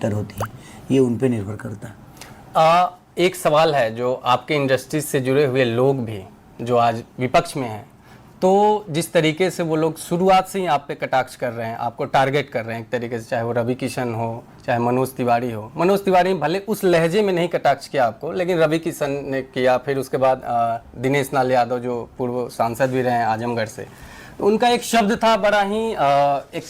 Better होती हैं, ये उन पे निर्भर करता है। एक सवाल है जो आपके इंडस्ट्री से जुड़े हुए लोग भी जो आज विपक्ष में हैं, तो जिस तरीके से वो लोग शुरुआत से ही आप पे कटाक्ष कर रहे हैं, आपको टारगेट कर रहे हैं एक तरीके से, चाहे वो रवि किशन हो, चाहे मनोज तिवारी हो। मनोज तिवारी भले उस लहजे में नहीं कटाक्ष किया आपको, लेकिन रवि किशन ने किया, फिर उसके बाद दिनेश लाल यादव जो पूर्व सांसद भी रहे हैं आजमगढ़ से, तो उनका एक शब्द था बड़ा ही एक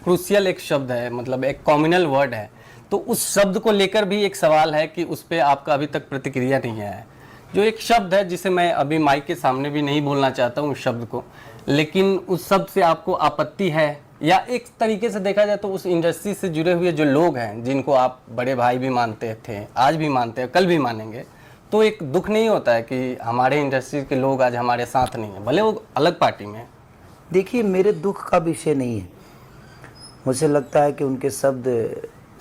क्रूशियल एक शब्द है, मतलब एक कॉम्युनल वर्ड है। तो उस शब्द को लेकर भी एक सवाल है कि उस पर आपका अभी तक प्रतिक्रिया नहीं है। जो एक शब्द है जिसे मैं अभी माइक के सामने भी नहीं बोलना चाहता हूँ उस शब्द को, लेकिन उस शब्द से आपको आपत्ति है, या एक तरीके से देखा जाए तो उस इंडस्ट्री से जुड़े हुए जो लोग हैं जिनको आप बड़े भाई भी मानते थे, आज भी मानते हैं, कल भी मानेंगे, तो एक दुख नहीं होता है कि हमारे इंडस्ट्री के लोग आज हमारे साथ नहीं है, भले वो अलग पार्टी में है? देखिए, मेरे दुख का विषय नहीं है। मुझे लगता है कि उनके शब्द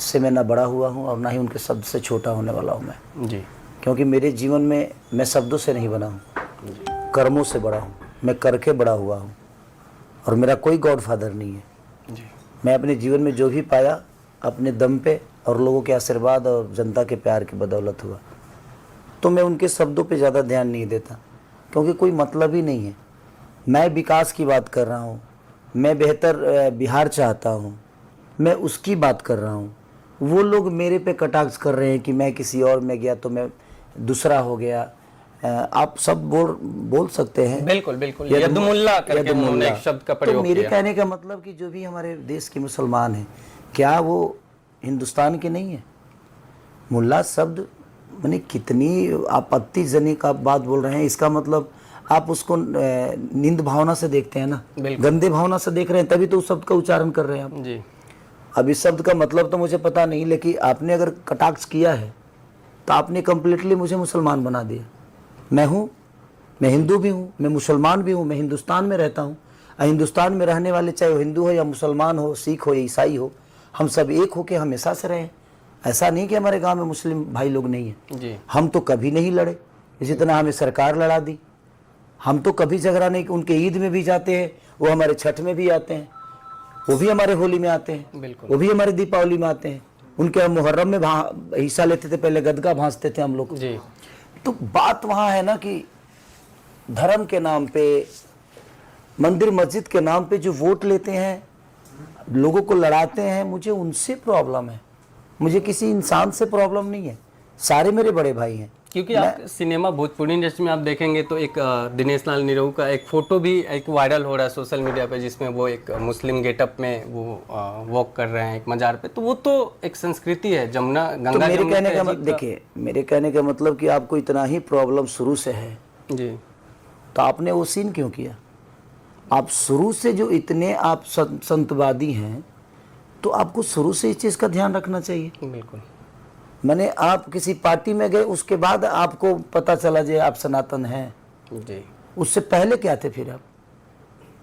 से मैं ना बड़ा हुआ हूँ और ना ही उनके शब्द से छोटा होने वाला हूँ मैं जी। क्योंकि मेरे जीवन में मैं शब्दों से नहीं बना हूँ, कर्मों से बड़ा हूँ। मैं करके बड़ा हुआ हूँ और मेरा कोई गॉडफादर नहीं है जी। मैं अपने जीवन में जो भी पाया अपने दम पे और लोगों के आशीर्वाद और जनता के प्यार की बदौलत हुआ। तो मैं उनके शब्दों पे ज़्यादा ध्यान नहीं देता क्योंकि कोई मतलब ही नहीं है। मैं विकास की बात कर रहा हूँ, मैं बेहतर बिहार चाहता हूँ, मैं उसकी बात कर रहा हूँ। वो लोग मेरे पे कटाक्ष कर रहे हैं कि मैं किसी और में गया तो मैं दूसरा हो गया। आप सब बोल सकते हैं। बिल्कुल बिल्कुल, यदुमुल्ला करके उन्होंने एक शब्द का प्रयोग तो मेरे किया। कहने का मतलब कि जो भी हमारे देश के मुसलमान हैं, क्या वो हिंदुस्तान के नहीं है? मुल्ला शब्द माने कितनी आपत्तिजनक आप बात बोल रहे हैं। इसका मतलब आप उसको निंद भावना से देखते हैं ना, गंदे भावना से देख रहे हैं, तभी तो उस शब्द का उच्चारण कर रहे हैं आप जी। अब इस शब्द का मतलब तो मुझे पता नहीं, लेकिन आपने अगर कटाक्ष किया है तो आपने कम्प्लीटली मुझे मुसलमान बना दिया। मैं हिंदू भी हूँ, मैं मुसलमान भी हूँ, मैं हिंदुस्तान में रहता हूँ। हिंदुस्तान में रहने वाले चाहे वो हिंदू हो या मुसलमान हो, सिख हो या ईसाई हो, हम सब एक होके हमेशा से रहें। ऐसा नहीं कि हमारे गांव में मुस्लिम भाई लोग नहीं हैं जी। हम तो कभी नहीं लड़े, इसी तरह हमें सरकार लड़ा दी। हम तो कभी झगड़ा नहीं, उनके ईद में भी जाते हैं, वो हमारे छठ में भी आते हैं, वो भी हमारे होली में आते हैं, वो भी हमारे दीपावली में आते हैं। उनके मुहर्रम में हिस्सा लेते थे, पहले गदगा भांजते थे हम लोग जी। तो बात वहाँ है ना कि धर्म के नाम पे, मंदिर मस्जिद के नाम पे जो वोट लेते हैं, लोगों को लड़ाते हैं, मुझे उनसे प्रॉब्लम है। मुझे किसी इंसान से प्रॉब्लम नहीं है, सारे मेरे बड़े भाई हैं। क्योंकि आप सिनेमा भोजपुरी इंडस्ट्री में आप देखेंगे तो एक दिनेश लाल निरहू का एक फोटो भी एक वायरल हो रहा है सोशल मीडिया पे, जिसमें वो एक मुस्लिम गेटअप में वो वॉक कर रहे हैं एक मजार पे। तो वो तो एक संस्कृति है, जमुना गंगा। तो मेरे कहने का देखिए, मेरे कहने का मतलब कि आपको इतना ही प्रॉब्लम शुरू से है जी, तो आपने वो सीन क्यों किया? आप शुरू से जो इतने आप संतवादी हैं तो आपको शुरू से इस चीज़ का ध्यान रखना चाहिए। बिल्कुल। मैंने आप किसी पार्टी में गए, उसके बाद आपको पता चला जे आप सनातन हैं जी। उससे पहले क्या थे?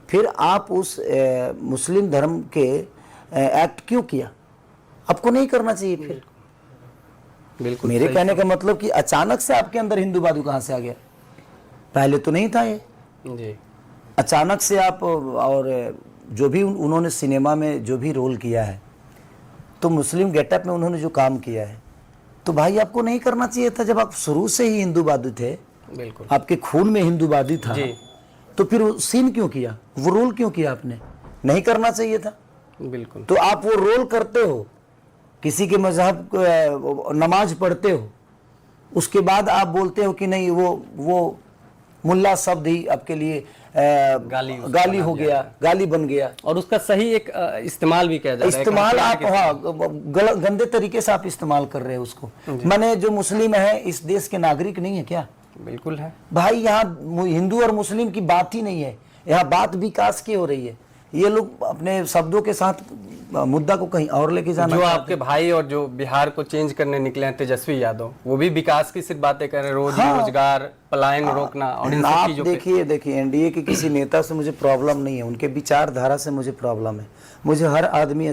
फिर आप उस मुस्लिम धर्म के एक्ट क्यों किया? आपको नहीं करना चाहिए फिर। बिल्कुल। मेरे कहने का मतलब कि अचानक से आपके अंदर हिंदूवादी कहाँ से आ गया? पहले तो नहीं था ये जी। अचानक से आप। और जो भी उन्होंने सिनेमा में जो भी रोल किया है, तो मुस्लिम गेटअप में उन्होंने जो काम किया है, तो भाई आपको नहीं करना चाहिए था। जब आप शुरू से ही हिंदूवादी थे, बिल्कुल, आपके खून में हिंदूवादी था जी। तो फिर वो सीन क्यों किया, वो रोल क्यों किया? आपने नहीं करना चाहिए था। बिल्कुल। तो आप वो रोल करते हो, किसी के मजहब नमाज पढ़ते हो, उसके बाद आप बोलते हो कि नहीं वो मुल्ला शब्द ही आपके लिए गाली हो गया, गाली बन गया। और उसका सही एक इस्तेमाल भी किया जा रहा है। इस्तेमाल आप गंदे तरीके से आप इस्तेमाल कर रहे हो उसको। माने जो मुस्लिम है इस देश के नागरिक नहीं है क्या? बिल्कुल है भाई। यहाँ हिंदू और मुस्लिम की बात ही नहीं है, यहाँ बात विकास की हो रही है। ये लोग अपने शब्दों के साथ मुद्दा को कहीं और लेके जाना। जो आपके भाई और जो बिहार को चेंज करने निकले हैं तेजस्वी यादव, वो भी विकास की सिर्फ बातें कर रहे हैं, रोजगार, पलायन रोकना और इन सब चीजों पे। देखिए एनडीए के किसी नेता से मुझे प्रॉब्लम नहीं है, उनके विचारधारा से मुझे प्रॉब्लम है। मुझे हर आदमी